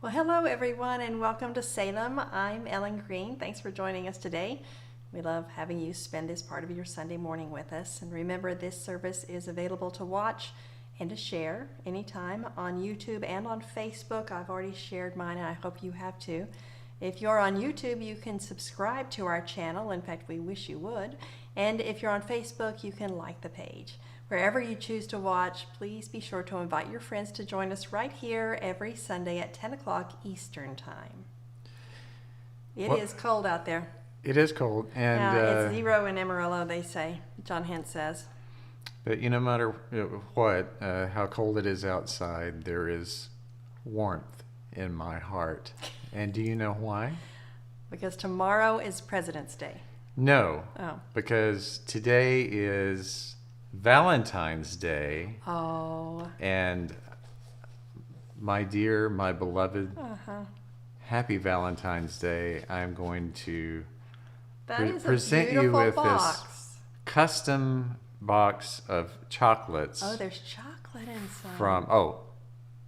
Well, hello everyone and welcome to Salem. I'm Ellen Green. Thanks for joining us today. We love having you spend this part of your Sunday morning with us. And remember, this service is available to watch and to share anytime on YouTube and on Facebook. I've already shared mine and I hope you have too. If you're on YouTube, you can subscribe to our channel. In fact, we wish you would. And if you're on Facebook, you can like the page. Wherever you choose to watch, please be sure to invite your friends to join us right here every Sunday at 10 o'clock Eastern Time. It is cold out there. It is cold. And it's 0 in Amarillo, they say. John Hint says. But no matter what, how cold it is outside, there is warmth in my heart. And do you know why? Because tomorrow is President's Day. No. Oh. Because today is Valentine's Day. Oh. And my dear, my beloved, happy Valentine's Day. I'm going to present you with this custom box of chocolates. Oh, there's chocolate inside.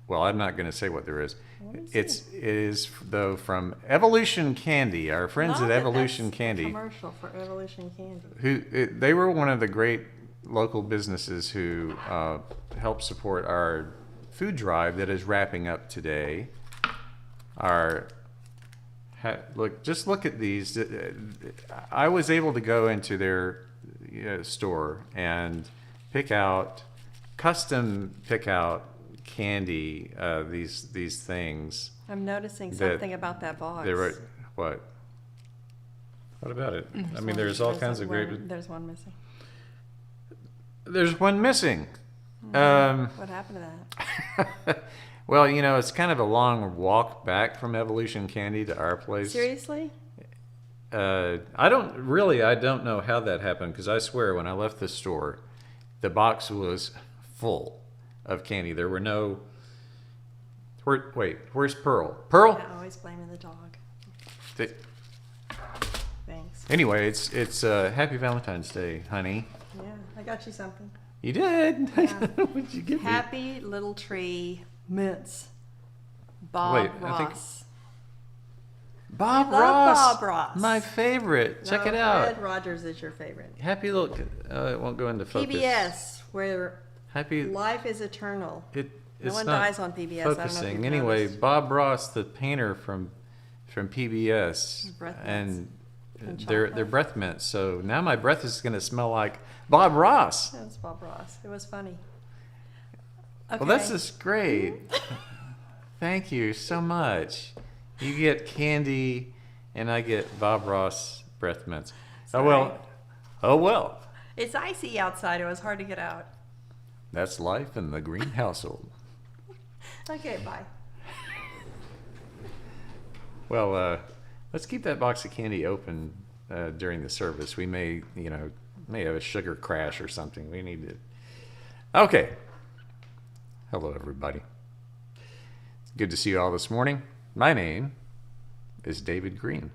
Well, I'm not going to say what there is. It is though from Evolution Candy, our friends at Evolution Candy. Commercial for Evolution Candy. They were one of the great local businesses who helped support our food drive that is wrapping up today. Look at these. I was able to go into their store and custom pick out candy, these things. I'm noticing something about that box. What about it? There's all kinds of great. There's one missing. There's one missing. What happened to that? Well, it's kind of a long walk back from Evolution Candy to our place. Seriously? I don't know how that happened, because I swear when I left the store, the box was full of candy. There were no... where's Pearl? Pearl? Yeah, always blaming the dog. Thanks. Anyway, it's Happy Valentine's Day, honey. Yeah, I got you something. You did? Yeah. What'd you give me? Happy Little Tree Mints. Bob Ross. Bob Ross. My favorite. Check it out. Red Rogers is your favorite. Happy little... it won't go into focus. PBS, where life is eternal. No one dies on PBS. Focusing. Anyway, Bob Ross, the painter from PBS, and their breath mints. So now my breath is going to smell like Bob Ross. That's Bob Ross. It was funny. Okay. Well, that's just great. Thank you so much. You get candy, and I get Bob Ross breath mints. Sorry. Oh well. It's icy outside. It was hard to get out. That's life in the Green household. Okay, bye. Well, let's keep that box of candy open during the service. We may have a sugar crash or something. We need to. Okay. Hello, everybody. It's good to see you all this morning. My name is David Green,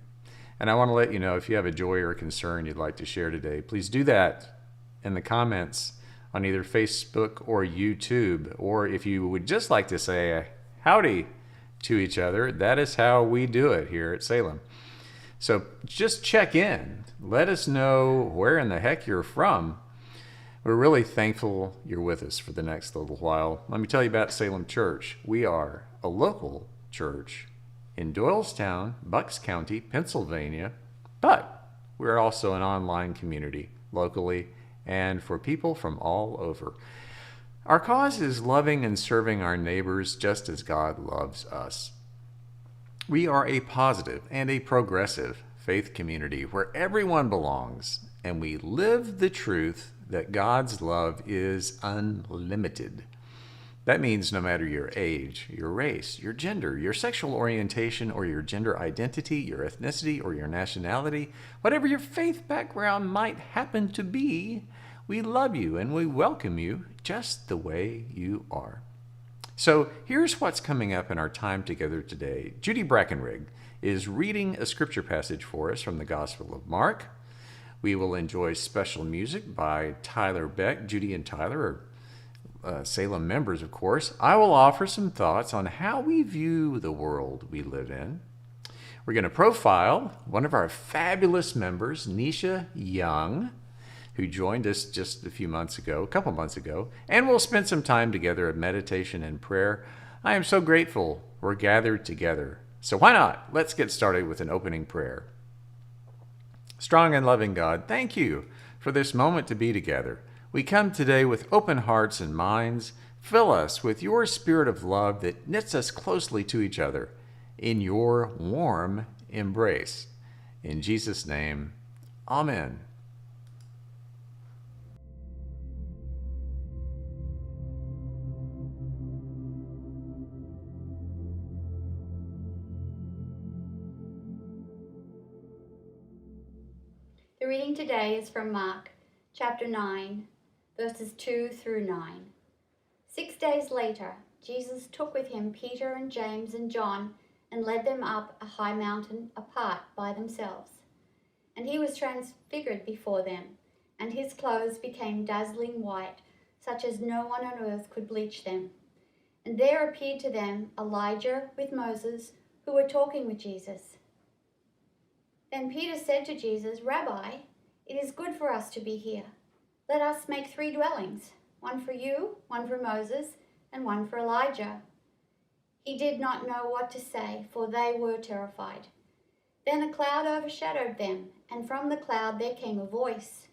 and I want to let you know if you have a joy or a concern you'd like to share today, please do that in the comments on either Facebook or YouTube, or if you would just like to say howdy to each other, that is how we do it here at Salem. So just check in. Let us know where in the heck you're from. We're really thankful you're with us for the next little while. Let me tell you about Salem Church. We are a local church in Doylestown, Bucks County, Pennsylvania, but we're also an online community locally and for people from all over. Our cause is loving and serving our neighbors just as God loves us. We are a positive and a progressive faith community where everyone belongs, and we live the truth that God's love is unlimited. That means no matter your age, your race, your gender, your sexual orientation, or your gender identity, your ethnicity, or your nationality, whatever your faith background might happen to be, we love you and we welcome you just the way you are. So here's what's coming up in our time together today. Judy BRACKENRIG is reading a scripture passage for us from the Gospel of Mark. We will enjoy special music by Tyler Beck. Judy and Tyler Salem members, of course, I will offer some thoughts on how we view the world we live in. We're going to profile one of our fabulous members, Nisha Young, who joined us just a couple months ago, and we'll spend some time together of meditation and prayer. I am so grateful we're gathered together. So why not? Let's get started with an opening prayer. Strong and loving God, thank you for this moment to be together. We come today with open hearts and minds. Fill us with your spirit of love that knits us closely to each other in your warm embrace. In Jesus' name, amen. The reading today is from Mark, chapter 9, verses 2 through 9. 6 days later, Jesus took with him Peter and James and John and led them up a high mountain apart by themselves. And he was transfigured before them, and his clothes became dazzling white, such as no one on earth could bleach them. And there appeared to them Elijah with Moses, who were talking with Jesus. Then Peter said to Jesus, "Rabbi, it is good for us to be here. Let us make 3 dwellings, one for you, one for Moses, and one for Elijah." He did not know what to say, for they were terrified. Then a cloud overshadowed them, and from the cloud there came a voice.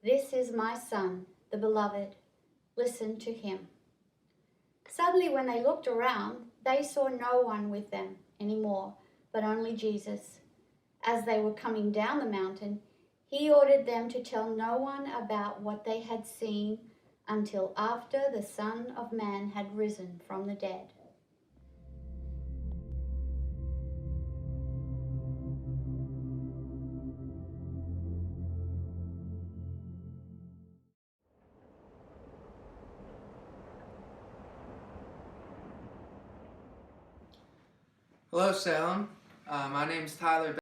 "This is my Son, the Beloved. Listen to him." Suddenly, when they looked around, they saw no one with them anymore, but only Jesus. As they were coming down the mountain, he ordered them to tell no one about what they had seen until after the Son of Man had risen from the dead. Hello, Salem. My name is Tyler.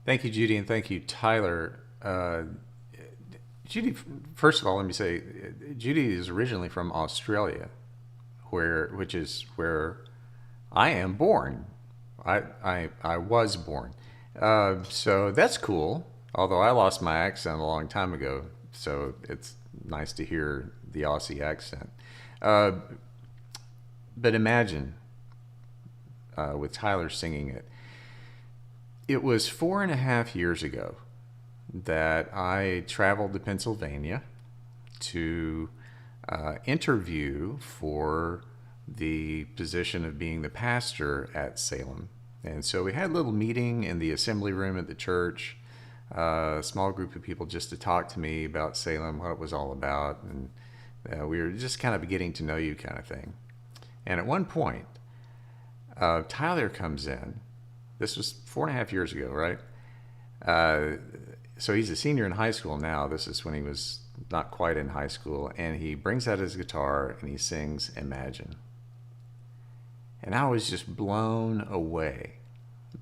Thank you, Judy, and thank you, Tyler. Judy, first of all, let me say, Judy is originally from Australia, which is where I am born. I was born. So that's cool. Although I lost my accent a long time ago, so it's nice to hear the Aussie accent. But imagine with Tyler singing it. It was 4.5 years ago that I traveled to Pennsylvania to interview for the position of being the pastor at Salem. And so we had a little meeting in the assembly room at the church, a small group of people just to talk to me about Salem, what it was all about, and we were just kind of getting to know you kind of thing. And at one point, Tyler comes in. This was 4.5 years ago, right? So he's a senior in high school now. This is when he was not quite in high school. And he brings out his guitar and he sings Imagine. And I was just blown away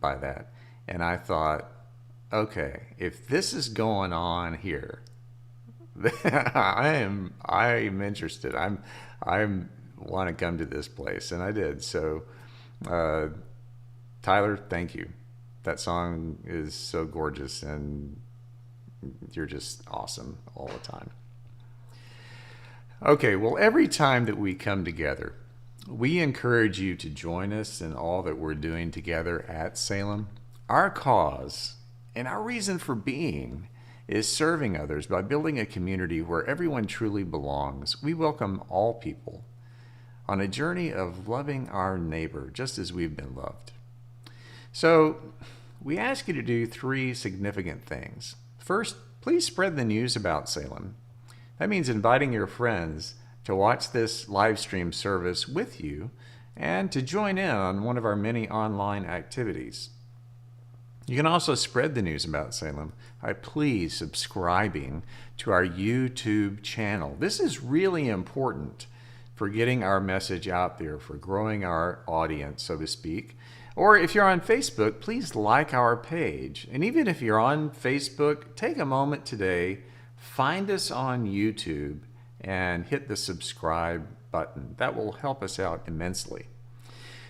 by that. And I thought, okay, if this is going on here, I'm interested. I want to come to this place. And I did. So, Tyler, thank you. That song is so gorgeous, and you're just awesome all the time. Okay, well, every time that we come together, we encourage you to join us in all that we're doing together at Salem. Our cause and our reason for being is serving others by building a community where everyone truly belongs. We welcome all people on a journey of loving our neighbor just as we've been loved. So we ask you to do 3 significant things. First, please spread the news about Salem. That means inviting your friends to watch this live stream service with you and to join in on one of our many online activities. You can also spread the news about Salem by please subscribing to our YouTube channel. This is really important for getting our message out there, for growing our audience, so to speak. Or if you're on Facebook, please like our page. And even if you're on Facebook, take a moment today, find us on YouTube, and hit the subscribe button. That will help us out immensely.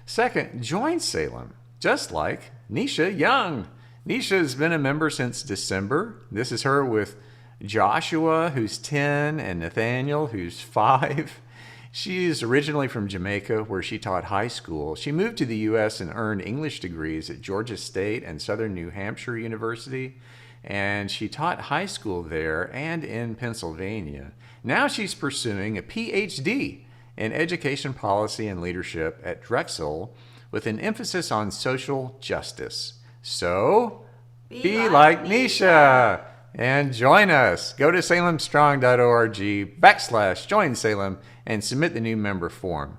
Second, join Salem, just like Nisha Young. Nisha has been a member since December. This is her with Joshua, who's 10, and Nathaniel, who's 5. She is originally from Jamaica, where she taught high school. She moved to the U.S. and earned English degrees at Georgia State and Southern New Hampshire University, and she taught high school there and in Pennsylvania. Now she's pursuing a PhD in education policy and leadership at Drexel with an emphasis on social justice. So, be like Nisha and join us. Go to salemstrong.org/join Salem and submit the new member form.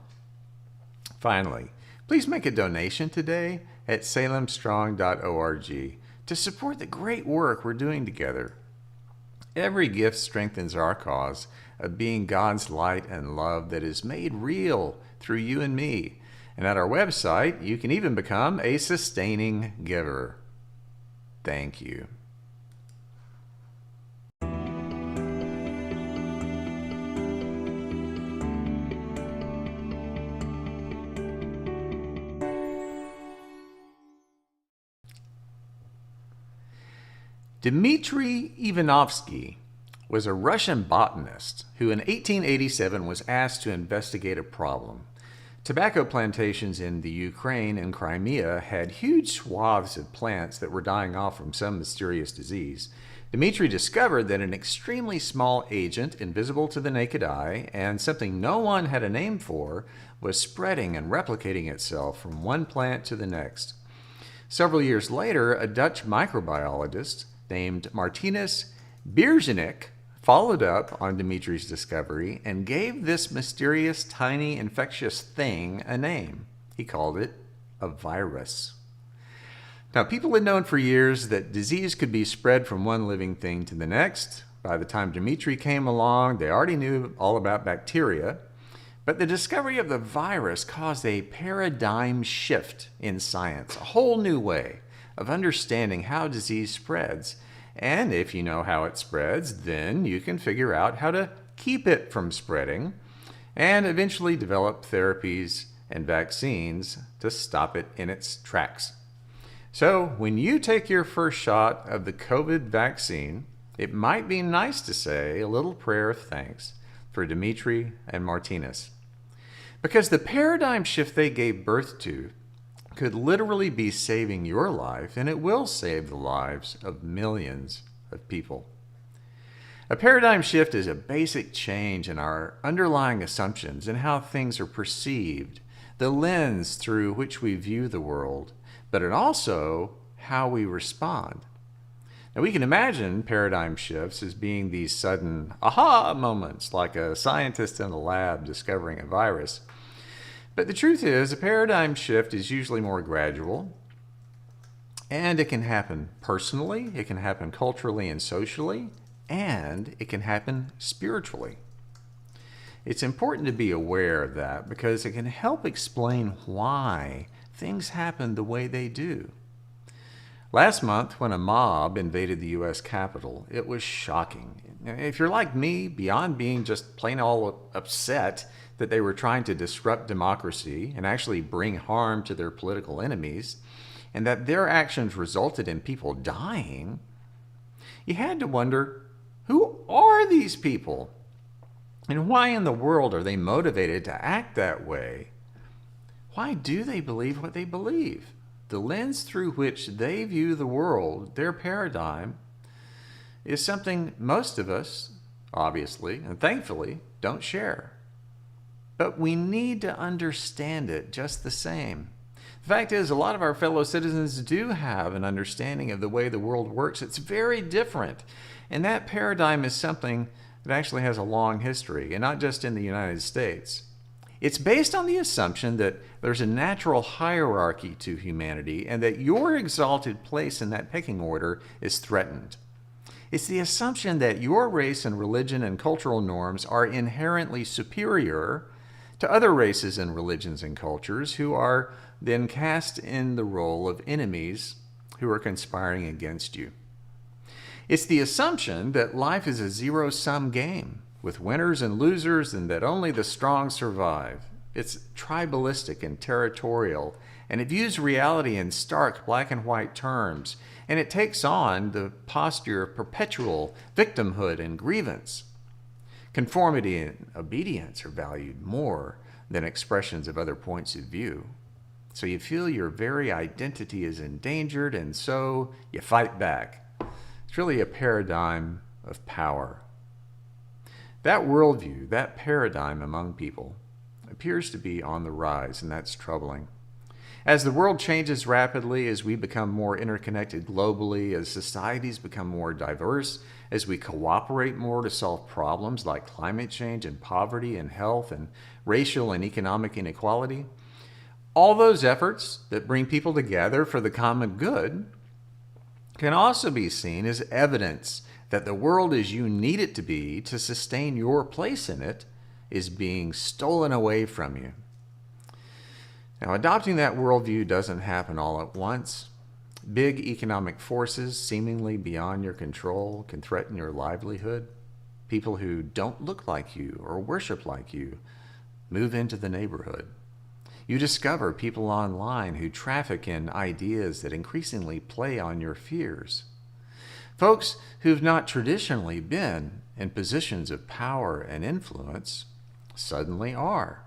Finally, please make a donation today at salemstrong.org to support the great work we're doing together. Every gift strengthens our cause of being God's light and love that is made real through you and me. And at our website, you can even become a sustaining giver. Thank you. Dmitry Ivanovsky was a Russian botanist who in 1887 was asked to investigate a problem. Tobacco plantations in the Ukraine and Crimea had huge swaths of plants that were dying off from some mysterious disease. Dmitry discovered that an extremely small agent, invisible to the naked eye, and something no one had a name for, was spreading and replicating itself from one plant to the next. Several years later, a Dutch microbiologist named Martinus Bierzenik followed up on Dmitry's discovery and gave this mysterious tiny infectious thing a name. He called it a virus. Now, people had known for years that disease could be spread from one living thing to the next. By the time Dmitry came along, they already knew all about bacteria. But the discovery of the virus caused a paradigm shift in science, a whole new way of understanding how disease spreads. And if you know how it spreads, then you can figure out how to keep it from spreading and eventually develop therapies and vaccines to stop it in its tracks. So when you take your first shot of the COVID vaccine, it might be nice to say a little prayer of thanks for Dimitri and Martinez. Because the paradigm shift they gave birth to could literally be saving your life, and it will save the lives of millions of people. A paradigm shift is a basic change in our underlying assumptions and how things are perceived, the lens through which we view the world, but it also how we respond. Now, we can imagine paradigm shifts as being these sudden aha moments, like a scientist in a lab discovering a virus. But the truth is, a paradigm shift is usually more gradual, and it can happen personally, it can happen culturally and socially, and it can happen spiritually. It's important to be aware of that because it can help explain why things happen the way they do. Last month, when a mob invaded the U.S. Capitol, it was shocking. If you're like me, beyond being just plain all upset that they were trying to disrupt democracy and actually bring harm to their political enemies, and that their actions resulted in people dying, you had to wonder, who are these people? And why in the world are they motivated to act that way? Why do they believe what they believe? The lens through which they view the world, their paradigm, is something most of us, obviously, and thankfully, don't share. But we need to understand it just the same. The fact is, a lot of our fellow citizens do have an understanding of the way the world works. It's very different. And that paradigm is something that actually has a long history, and not just in the United States. It's based on the assumption that there's a natural hierarchy to humanity and that your exalted place in that pecking order is threatened. It's the assumption that your race and religion and cultural norms are inherently superior to other races and religions and cultures who are then cast in the role of enemies who are conspiring against you. It's the assumption that life is a zero-sum game with winners and losers and that only the strong survive. It's tribalistic and territorial, and it views reality in stark black and white terms, and it takes on the posture of perpetual victimhood and grievance. Conformity and obedience are valued more than expressions of other points of view. So you feel your very identity is endangered, and so you fight back. It's really a paradigm of power. That worldview, that paradigm among people, appears to be on the rise, and that's troubling. As the world changes rapidly, as we become more interconnected globally, as societies become more diverse, as we cooperate more to solve problems like climate change and poverty and health and racial and economic inequality, all those efforts that bring people together for the common good can also be seen as evidence that the world as you need it to be to sustain your place in it is being stolen away from you. Now, adopting that worldview doesn't happen all at once. Big economic forces seemingly beyond your control can threaten your livelihood. People who don't look like you or worship like you move into the neighborhood. You discover people online who traffic in ideas that increasingly play on your fears. Folks who've not traditionally been in positions of power and influence suddenly are.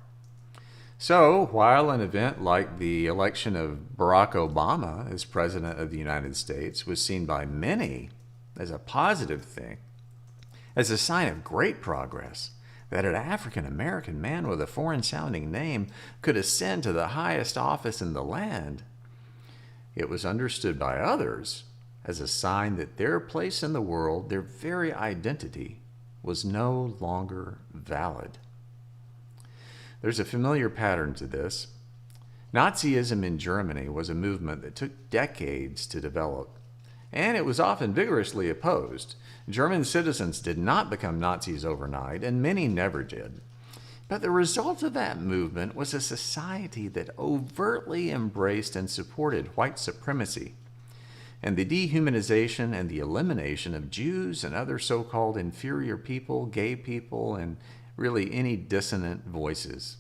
So, while an event like the election of Barack Obama as President of the United States was seen by many as a positive thing, as a sign of great progress, that an African-American man with a foreign-sounding name could ascend to the highest office in the land, it was understood by others as a sign that their place in the world, their very identity, was no longer valid. There's a familiar pattern to this. Nazism in Germany was a movement that took decades to develop, and it was often vigorously opposed. German citizens did not become Nazis overnight, and many never did. But the result of that movement was a society that overtly embraced and supported white supremacy. and the dehumanization and the elimination of Jews and other so-called inferior people, gay people, and really any dissonant voices.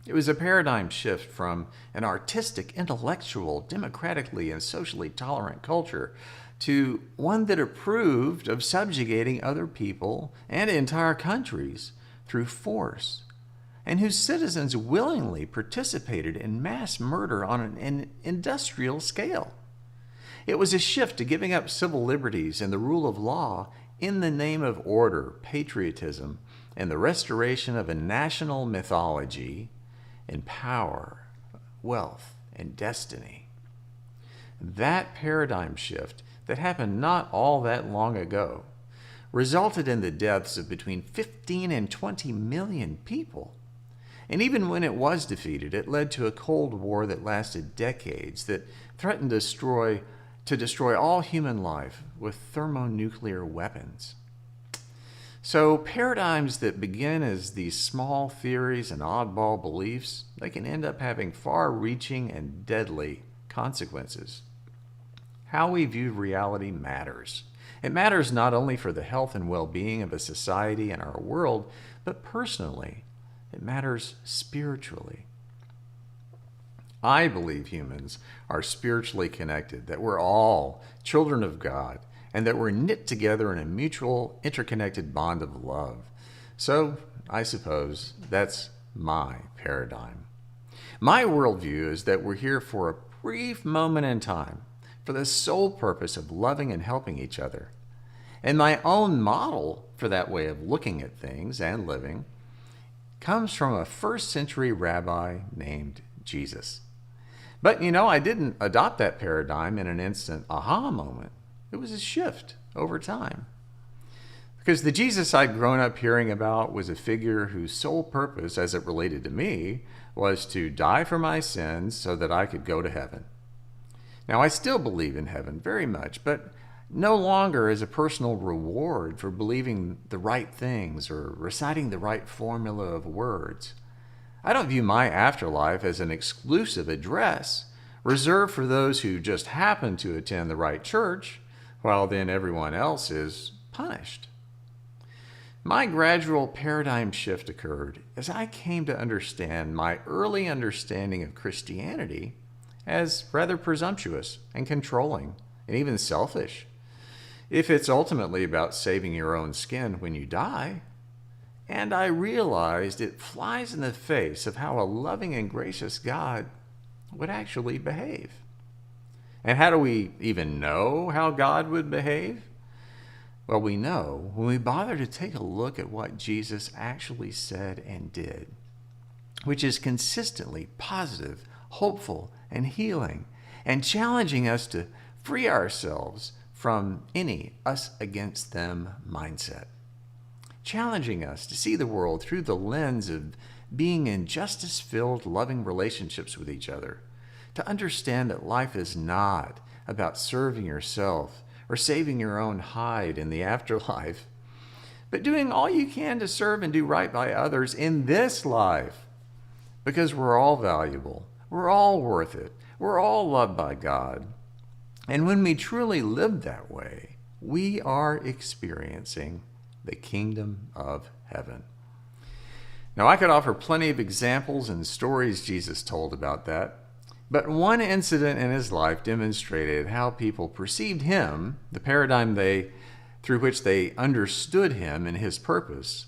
It was a paradigm shift from an artistic, intellectual, democratically and socially tolerant culture to one that approved of subjugating other people and entire countries through force, and whose citizens willingly participated in mass murder on an industrial scale. It was a shift to giving up civil liberties and the rule of law in the name of order, patriotism, and the restoration of a national mythology and power, wealth, and destiny. That paradigm shift that happened not all that long ago resulted in the deaths of between 15 and 20 million people. And even when it was defeated, it led to a Cold War that lasted decades, that threatened to destroy all human life with thermonuclear weapons. So paradigms that begin as these small theories and oddball beliefs, they can end up having far-reaching and deadly consequences. How we view reality matters. It matters not only for the health and well-being of a society and our world, but personally, it matters spiritually. I believe humans are spiritually connected, that we're all children of God, and that we're knit together in a mutual, interconnected bond of love. So, I suppose that's my paradigm. My worldview is that we're here for a brief moment in time, for the sole purpose of loving and helping each other. And my own model for that way of looking at things and living comes from a first-century rabbi named Jesus. But, I didn't adopt that paradigm in an instant aha moment. It was a shift over time. Because the Jesus I'd grown up hearing about was a figure whose sole purpose, as it related to me, was to die for my sins so that I could go to heaven. Now, I still believe in heaven very much, but no longer as a personal reward for believing the right things or reciting the right formula of words. I don't view my afterlife as an exclusive address reserved for those who just happen to attend the right church, while then everyone else is punished. My gradual paradigm shift occurred as I came to understand my early understanding of Christianity as rather presumptuous and controlling and even selfish. If it's ultimately about saving your own skin when you die, and I realized it flies in the face of how a loving and gracious God would actually behave. And how do we even know how God would behave? Well, we know when we bother to take a look at what Jesus actually said and did, which is consistently positive, hopeful, and healing, and challenging us to free ourselves from any us against them mindset. Challenging us to see the world through the lens of being in justice-filled, loving relationships with each other, to understand that life is not about serving yourself or saving your own hide in the afterlife, but doing all you can to serve and do right by others in this life, because we're all valuable, we're all worth it, we're all loved by God. And when we truly live that way, we are experiencing the kingdom of heaven. Now, I could offer plenty of examples and stories Jesus told about that, but one incident in his life demonstrated how people perceived him, the paradigm through which they understood him and his purpose,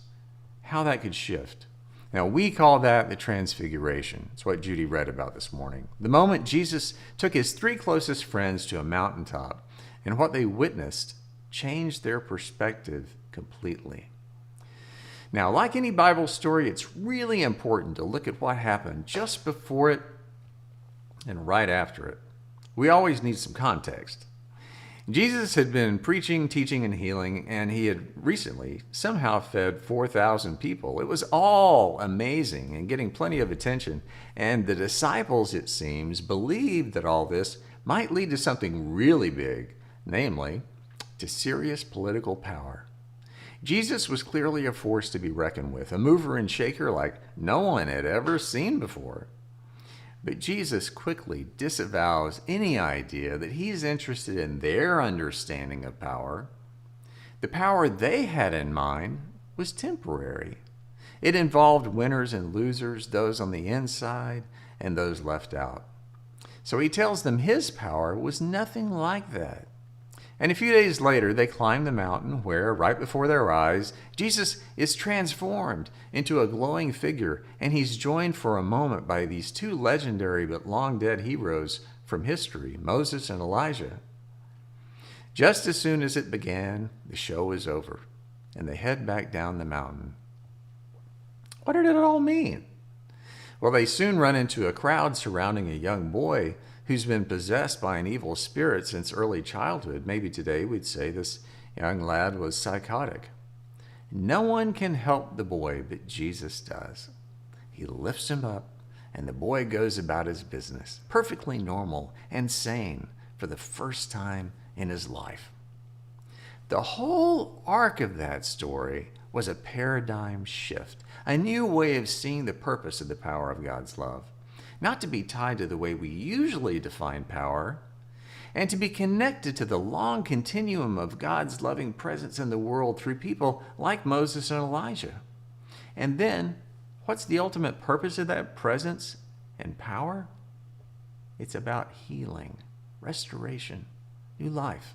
how that could shift. Now, we call that the transfiguration. It's what Judy read about this morning. The moment Jesus took his 3 closest friends to a mountaintop, and what they witnessed changed their perspective completely. Now, like any Bible story, it's really important to look at what happened just before it and right after it. We always need some context. Jesus had been preaching, teaching, and healing, and he had recently somehow fed 4,000 people. It was all amazing and getting plenty of attention, and the disciples, it seems, believed that all this might lead to something really big, namely, to serious political power. Jesus was clearly a force to be reckoned with, a mover and shaker like no one had ever seen before. But Jesus quickly disavows any idea that he's interested in their understanding of power. The power they had in mind was temporary. It involved winners and losers, those on the inside and those left out. So he tells them his power was nothing like that. And a few days later, they climb the mountain where, right before their eyes, Jesus is transformed into a glowing figure, and he's joined for a moment by these two legendary but long-dead heroes from history, Moses and Elijah. Just as soon as it began, the show is over, and they head back down the mountain. What did it all mean? Well, they soon run into a crowd surrounding a young boy who's been possessed by an evil spirit since early childhood. Maybe today we'd say this young lad was psychotic. No one can help the boy, but Jesus does. He lifts him up, and the boy goes about his business, perfectly normal and sane for the first time in his life. The whole arc of that story was a paradigm shift, a new way of seeing the purpose of the power of God's love. Not to be tied to the way we usually define power, and to be connected to the long continuum of God's loving presence in the world through people like Moses and Elijah. And then, what's the ultimate purpose of that presence and power? It's about healing, restoration, new life.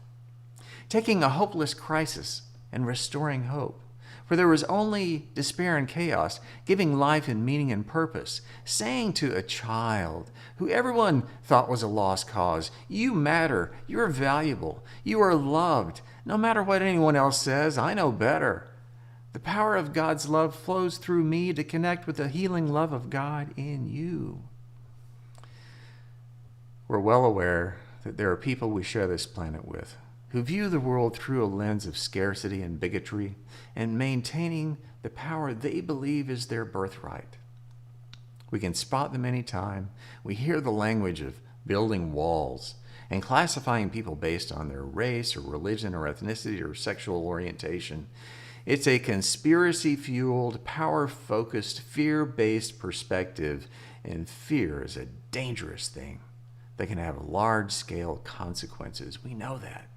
Taking a hopeless crisis and restoring hope. Where there was only despair and chaos, giving life and meaning and purpose, saying to a child who everyone thought was a lost cause, you matter, you're valuable, you are loved, no matter what anyone else says, I know better. The power of God's love flows through me to connect with the healing love of God in you. We're well aware that there are people we share this planet with who view the world through a lens of scarcity and bigotry and maintaining the power they believe is their birthright. We can spot them anytime. We hear the language of building walls and classifying people based on their race or religion or ethnicity or sexual orientation. It's a conspiracy-fueled, power-focused, fear-based perspective, and fear is a dangerous thing that can have large-scale consequences. We know that.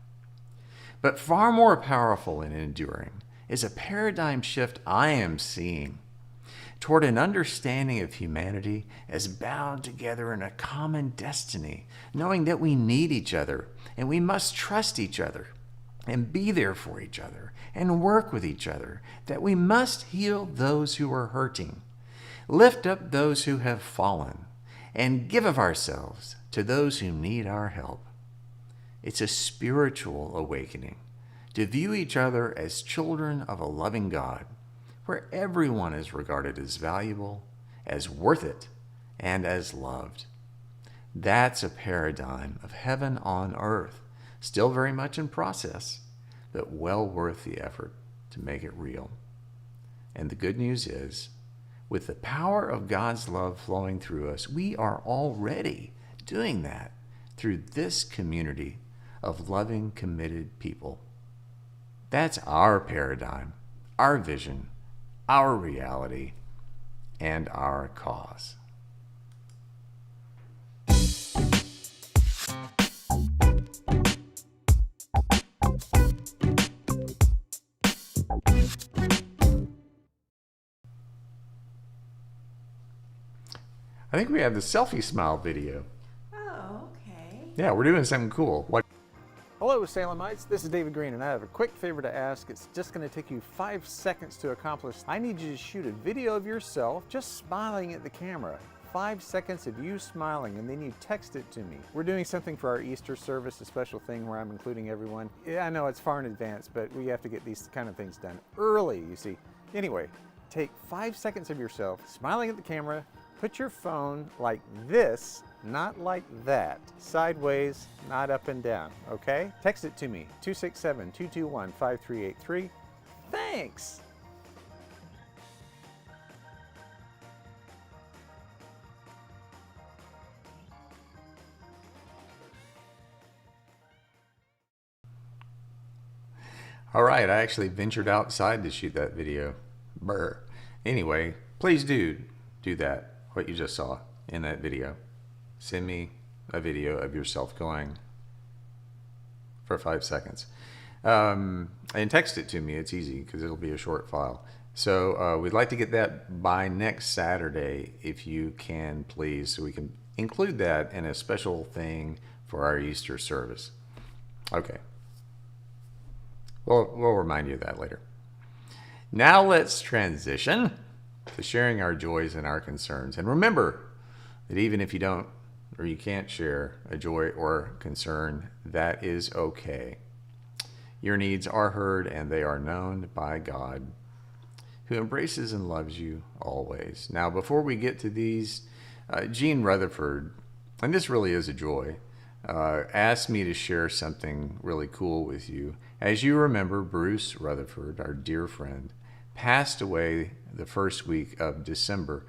But far more powerful and enduring is a paradigm shift I am seeing toward an understanding of humanity as bound together in a common destiny, knowing that we need each other and we must trust each other and be there for each other and work with each other, that we must heal those who are hurting, lift up those who have fallen, and give of ourselves to those who need our help. It's a spiritual awakening to view each other as children of a loving God, where everyone is regarded as valuable, as worth it, and as loved. That's a paradigm of heaven on earth, still very much in process, but well worth the effort to make it real. And the good news is, with the power of God's love flowing through us, we are already doing that through this community of loving, committed people. That's our paradigm, our vision, our reality, and our cause. I think we have the selfie smile video. Oh, okay. Yeah, we're doing something cool. What? Hello, Salemites. This is David Green, and I have a quick favor to ask. It's just going to take you 5 seconds to accomplish. I need you to shoot a video of yourself just smiling at the camera. 5 seconds of you smiling, and then you text it to me. We're doing something for our Easter service, a special thing where I'm including everyone. Yeah, I know it's far in advance, but we have to get these kind of things done early, you see. Anyway, take 5 seconds of yourself smiling at the camera. Put your phone like this, not like that. Sideways, not up and down, okay? Text it to me, 267-221-5383. Thanks! All right, I actually ventured outside to shoot that video. Brr. Anyway, please do that, what you just saw in that video. send me a video of yourself going for 5 seconds. And text it to me. It's easy because it'll be a short file. So we'd like to get that by next Saturday, if you can, please, so we can include that in a special thing for our Easter service. Okay. We'll remind you of that later. Now let's transition to sharing our joys and our concerns. And remember that even if you don't or you can't share a joy or concern, that is okay. Your needs are heard and they are known by God, who embraces and loves you always. Now, before we get to these, Gene Rutherford, and this really is a joy, asked me to share something really cool with you. As you remember, Bruce Rutherford, our dear friend, passed away the first week of December,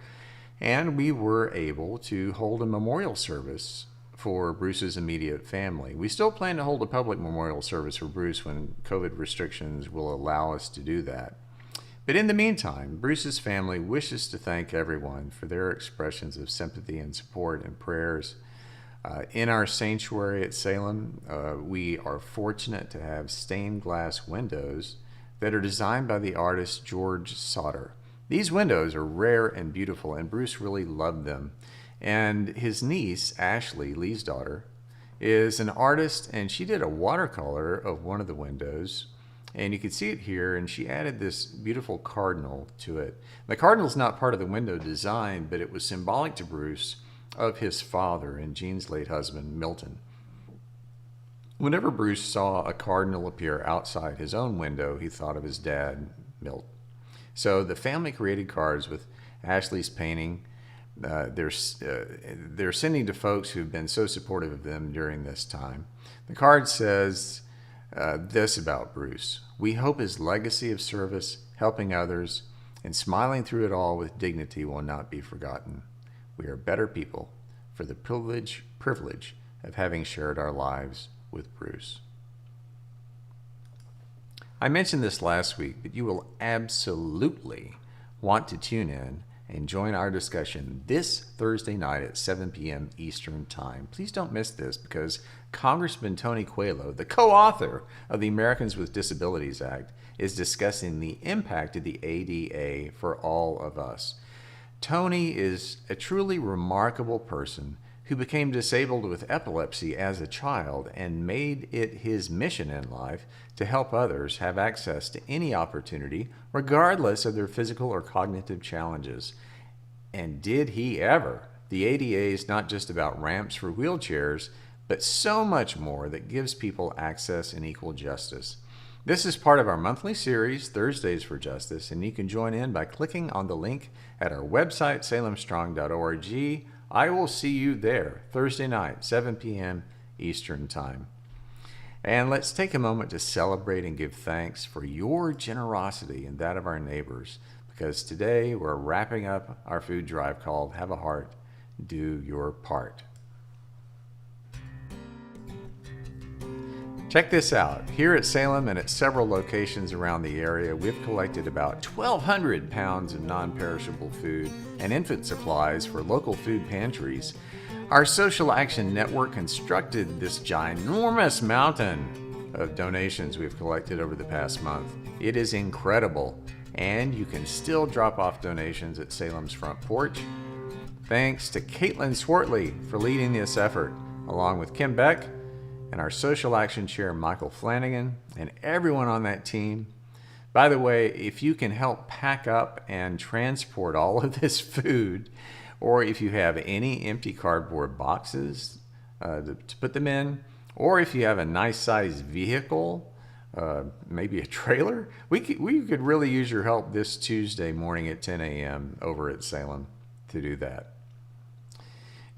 and we were able to hold a memorial service for Bruce's immediate family. We still plan to hold a public memorial service for Bruce when COVID restrictions will allow us to do that. But in the meantime, Bruce's family wishes to thank everyone for their expressions of sympathy and support and prayers. In our sanctuary at Salem, we are fortunate to have stained glass windows that are designed by the artist George Sauter. These windows are rare and beautiful, and Bruce really loved them. And his niece, Ashley, Lee's daughter, is an artist, and she did a watercolor of one of the windows. And you can see it here, and she added this beautiful cardinal to it. The cardinal's not part of the window design, but it was symbolic to Bruce of his father and Jean's late husband, Milton. Whenever Bruce saw a cardinal appear outside his own window, he thought of his dad, Milt. So the family created cards with Ashley's painting. They're sending to folks who've been so supportive of them during this time. The card says this about Bruce: "We hope his legacy of service, helping others, and smiling through it all with dignity will not be forgotten. We are better people for the privilege of having shared our lives with Bruce." I mentioned this last week, but you will absolutely want to tune in and join our discussion this Thursday night at 7 p.m. Eastern Time. Please don't miss this, because Congressman Tony Coelho, the co-author of the Americans with Disabilities Act, is discussing the impact of the ADA for all of us. Tony is a truly remarkable person who became disabled with epilepsy as a child and made it his mission in life to help others have access to any opportunity, regardless of their physical or cognitive challenges. And did he ever? The ADA is not just about ramps for wheelchairs, but so much more that gives people access and equal justice. This is part of our monthly series, Thursdays for Justice, and you can join in by clicking on the link at our website, salemstrong.org. I will see you there Thursday night, 7 p.m. Eastern Time. And let's take a moment to celebrate and give thanks for your generosity and that of our neighbors, because today we're wrapping up our food drive called Have a Heart, Do Your Part. Check this out. Here at Salem and at several locations around the area, we've collected about 1,200 pounds of non-perishable food and infant supplies for local food pantries. Our Social Action Network constructed this ginormous mountain of donations we've collected over the past month. It is incredible, and you can still drop off donations at Salem's front porch. Thanks to Caitlin Swartley for leading this effort, along with Kim Beck and our Social Action Chair, Michael Flanagan, and everyone on that team. By the way, if you can help pack up and transport all of this food, or if you have any empty cardboard boxes to put them in, or if you have a nice sized vehicle, maybe a trailer, we could really use your help this Tuesday morning at 10 a.m. over at Salem to do that.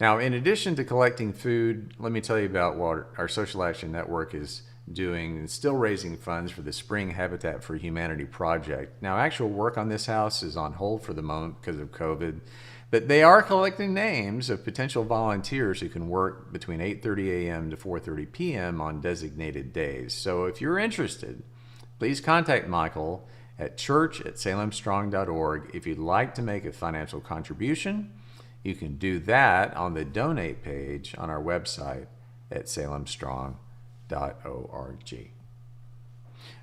Now, in addition to collecting food, let me tell you about what our Social Action Network is doing and still raising funds for the Spring Habitat for Humanity project. Now, actual work on this house is on hold for the moment because of COVID, but they are collecting names of potential volunteers who can work between 8:30 a.m. to 4:30 p.m. on designated days. So if you're interested, please contact Michael at church@salemstrong.org if you'd like to make a financial contribution. You can do that on the donate page on our website at salemstrong.org.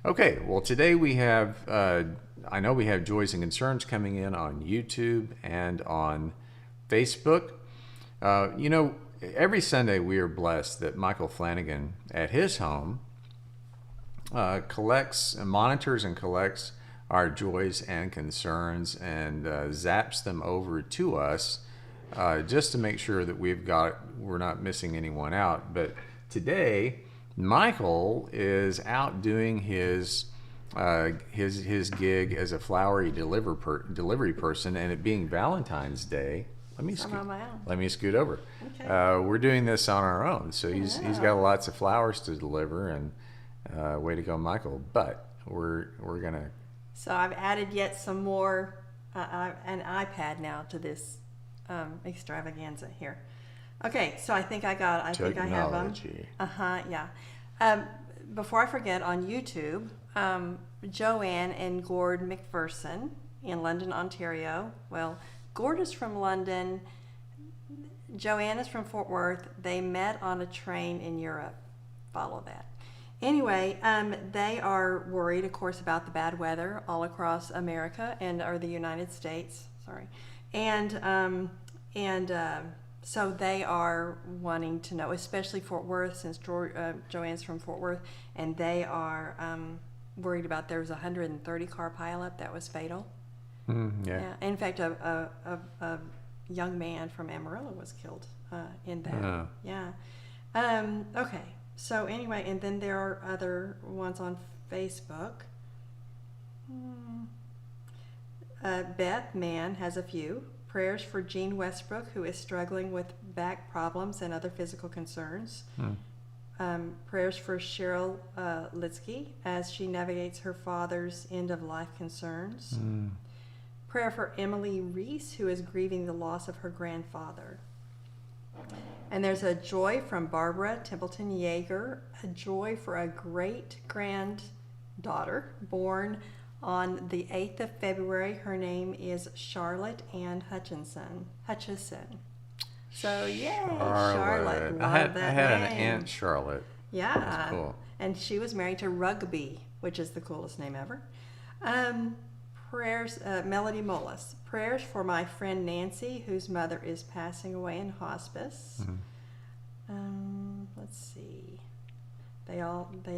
Okay, well, today we have, I know we have Joys and Concerns coming in on YouTube and on Facebook. Every Sunday we are blessed that Michael Flanagan at his home collects and monitors and collects our joys and concerns and zaps them over to us just to make sure that we're not missing anyone out. But today, Michael is out doing his gig as a flowery delivery person, and it being Valentine's Day. Let me scoot over. Okay. We're doing this on our own, so he's got lots of flowers to deliver, and way to go, Michael. But we're gonna. So I've added yet some more, an iPad now to this extravaganza here. Okay, so I think I have them. Technology. Yeah. Before I forget, on YouTube, Joanne and Gord McPherson in London, Ontario. Well, Gord is from London. Joanne is from Fort Worth. They met on a train in Europe. Follow that. Anyway, they are worried, of course, about the bad weather all across America or the United States. Sorry, and so they are wanting to know, especially Fort Worth, since Joanne's from Fort Worth, and they are worried about there was a 130 car pileup that was fatal. Yeah. In fact, a young man from Amarillo was killed in that. Oh. Yeah. Okay. So anyway, and then there are other ones on Facebook. Beth Mann has a few. Prayers for Jean Westbrook, who is struggling with back problems and other physical concerns. Prayers for Cheryl Litsky as she navigates her father's end-of-life concerns. Prayer for Emily Reese, who is grieving the loss of her grandfather. And there's a joy from Barbara Templeton Yeager, a joy for a great-granddaughter born on the 8th of February. Her name is Charlotte Ann Hutchison. So, yay, Charlotte. I had an name. Aunt Charlotte. Yeah. That's cool. And she was married to Rugby, which is the coolest name ever. Prayers, Melody Mullis. Prayers for my friend Nancy, whose mother is passing away in hospice. Let's see. They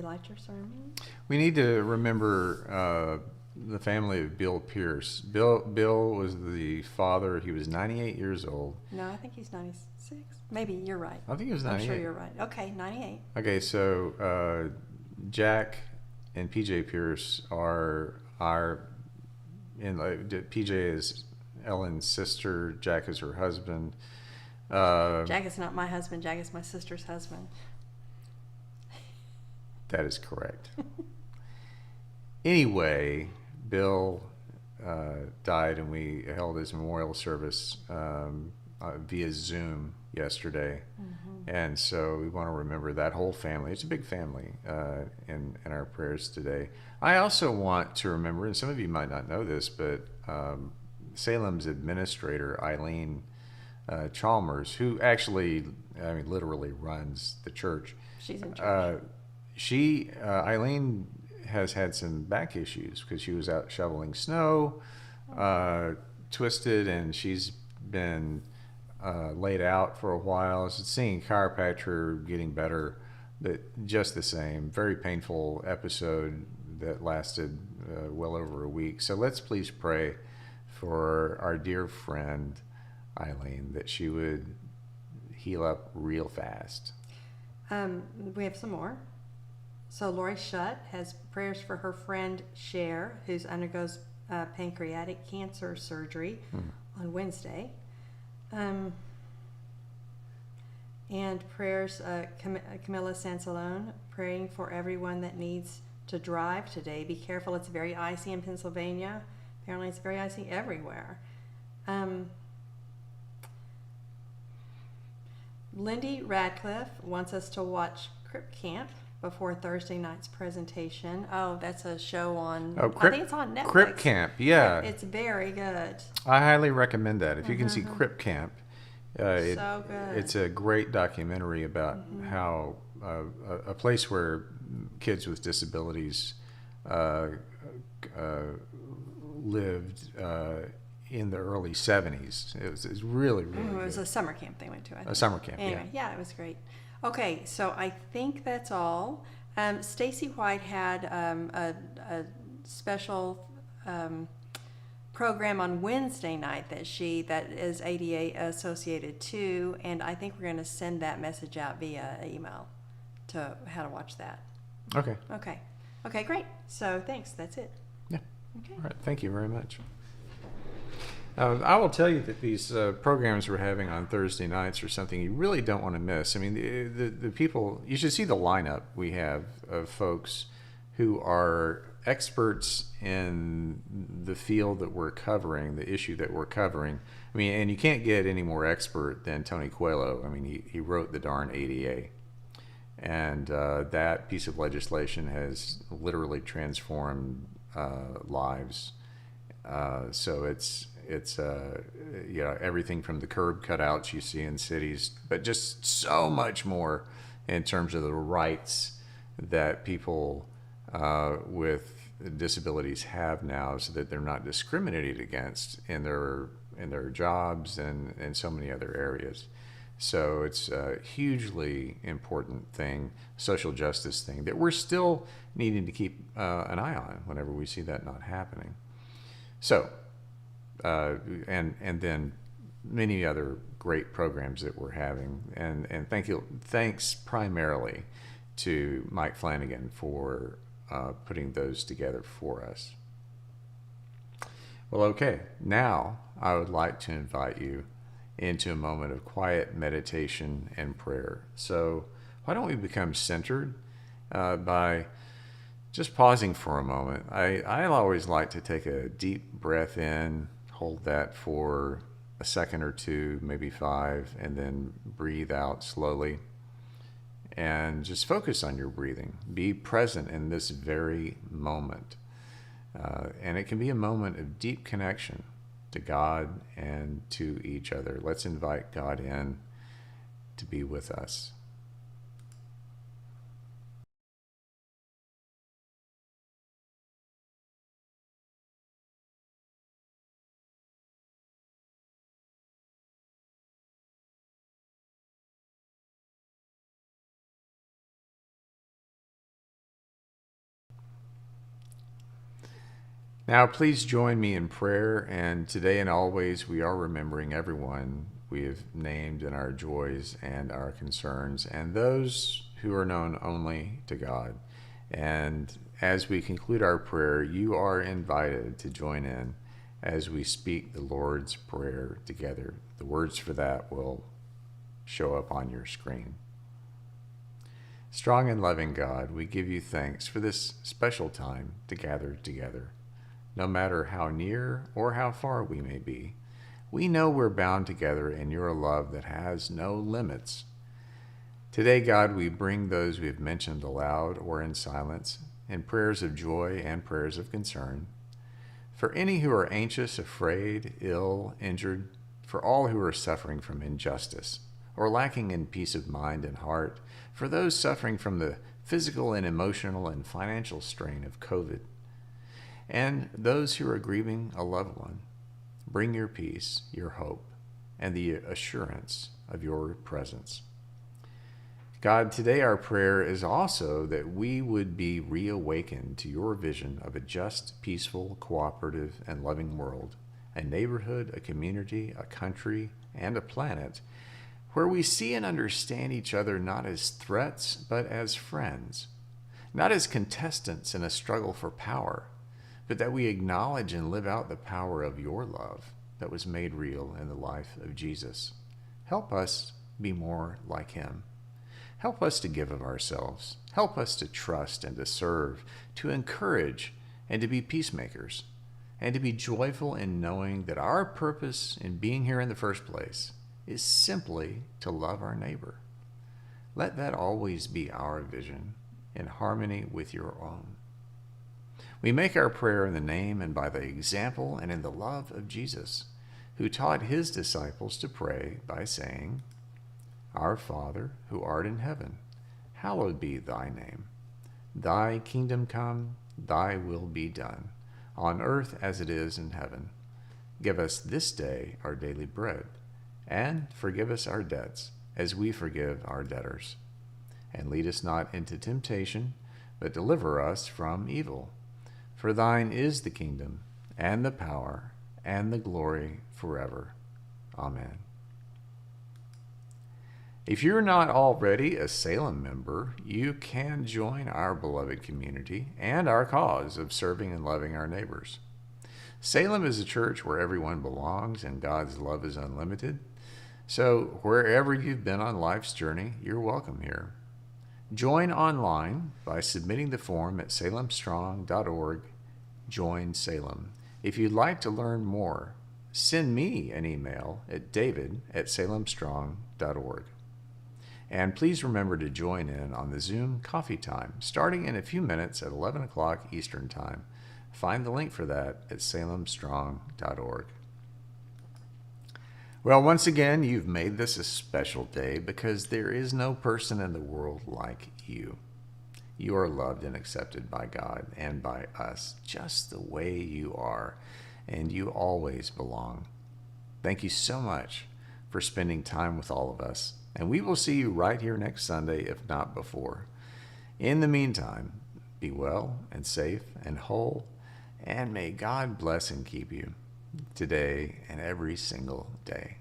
liked your sermon. We need to remember the family of Bill Pierce. Bill was the father. He was 98 years old. No, I think he's 96. Maybe you're right. I think he was 98. I'm sure you're right. Okay, 98. Okay, so Jack and PJ Pierce are PJ is Ellen's sister. Jack is her husband. Jack is not my husband. Jack is my sister's husband. That is correct. Anyway, Bill died, and we held his memorial service via Zoom yesterday. And so we want to remember that whole family. It's a big family in our prayers today. I also want to remember, and some of you might not know this, but Salem's administrator, Eileen Chalmers, who actually, literally runs the church. She's in charge. Eileen has had some back issues because she was out shoveling snow, twisted, and she's been laid out for a while. So seeing a chiropractor, getting better, but just the same, very painful episode that lasted well over a week. So let's please pray for our dear friend Eileen, that she would heal up real fast. We have some more. So Lori Shutt has prayers for her friend Cher, who undergoes pancreatic cancer surgery on Wednesday. And prayers, Camilla Sansalone, praying for everyone that needs to drive today. Be careful, it's very icy in Pennsylvania. Apparently it's very icy everywhere. Lindy Radcliffe wants us to watch Crip Camp before Thursday night's presentation. Oh, that's a show on, I think it's on Netflix. Crip Camp, yeah. It's very good. I highly recommend that. If you can see Crip Camp, So good. It's a great documentary about how a place where kids with disabilities lived in the early 70s. It was really, really It was good. a summer camp they went to, I think. A summer camp, Anyway, yeah. it was great. Okay, so I think that's all. Stacy White had a special program on Wednesday night that is ADA associated too, and I think we're going to send that message out via email to how to watch that. Okay. Okay, great. So thanks. That's it. Yeah. Okay. All right. Thank you very much. I will tell you that these programs we're having on Thursday nights are something you really don't want to miss. I mean, the people, you should see the lineup we have of folks who are experts in the field that we're covering, the issue that we're covering. I mean, and you can't get any more expert than Tony COELHO. I mean, he wrote the darn ADA. And that piece of legislation has literally transformed lives. So it's everything from the curb cutouts you see in cities, but just so much more in terms of the rights that people with disabilities have now, so that they're not discriminated against in their jobs and so many other areas. So it's a hugely important thing, social justice thing, that we're still needing to keep an eye on whenever we see that not happening. So, and then many other great programs that we're having. And thanks primarily to Mike Flanagan for putting those together for us. Well, okay, now I would like to invite you into a moment of quiet meditation and prayer. So why don't we become centered by just pausing for a moment. I always like to take a deep breath in, hold that for a second or two, maybe 5, and then breathe out slowly. And just focus on your breathing. Be present in this very moment. And it can be a moment of deep connection to God and to each other. Let's invite God in to be with us. Now, please join me in prayer, and today and always we are remembering everyone we have named in our joys and our concerns, and those who are known only to God. And as we conclude our prayer, you are invited to join in as we speak the Lord's Prayer together. The words for that will show up on your screen. Strong and loving God, we give you thanks for this special time to gather together. No matter how near or how far we may be, we know we're bound together in your love that has no limits. Today, God, we bring those we have mentioned aloud or in silence, in prayers of joy and prayers of concern. For any who are anxious, afraid, ill, injured, for all who are suffering from injustice or lacking in peace of mind and heart, for those suffering from the physical and emotional and financial strain of COVID, and those who are grieving a loved one, bring your peace, your hope, and the assurance of your presence. God, today our prayer is also that we would be reawakened to your vision of a just, peaceful, cooperative, and loving world, a neighborhood, a community, a country, and a planet where we see and understand each other not as threats, but as friends, not as contestants in a struggle for power, but that we acknowledge and live out the power of your love that was made real in the life of Jesus. Help us be more like him. Help us to give of ourselves. Help us to trust and to serve, to encourage and to be peacemakers, and to be joyful in knowing that our purpose in being here in the first place is simply to love our neighbor. Let that always be our vision in harmony with your own. We make our prayer in the name and by the example and in the love of Jesus, who taught his disciples to pray by saying, Our Father, who art in heaven, hallowed be thy name. Thy kingdom come, thy will be done, on earth as it is in heaven. Give us this day our daily bread, and forgive us our debts, as we forgive our debtors. And lead us not into temptation, but deliver us from evil. For thine is the kingdom, and the power, and the glory forever. Amen. If you're not already a Salem member, you can join our beloved community and our cause of serving and loving our neighbors. Salem is a church where everyone belongs and God's love is unlimited. So wherever you've been on life's journey, you're welcome here. Join online by submitting the form at salemstrong.org. Join Salem. If you'd like to learn more, send me an email at david@salemstrong.org. And please remember to join in on the Zoom coffee time, starting in a few minutes at 11 o'clock Eastern Time. Find the link for that at salemstrong.org. Well, once again, you've made this a special day because there is no person in the world like you. You are loved and accepted by God and by us just the way you are, and you always belong. Thank you so much for spending time with all of us, and we will see you right here next Sunday, if not before. In the meantime, be well and safe and whole, and may God bless and keep you today and every single day.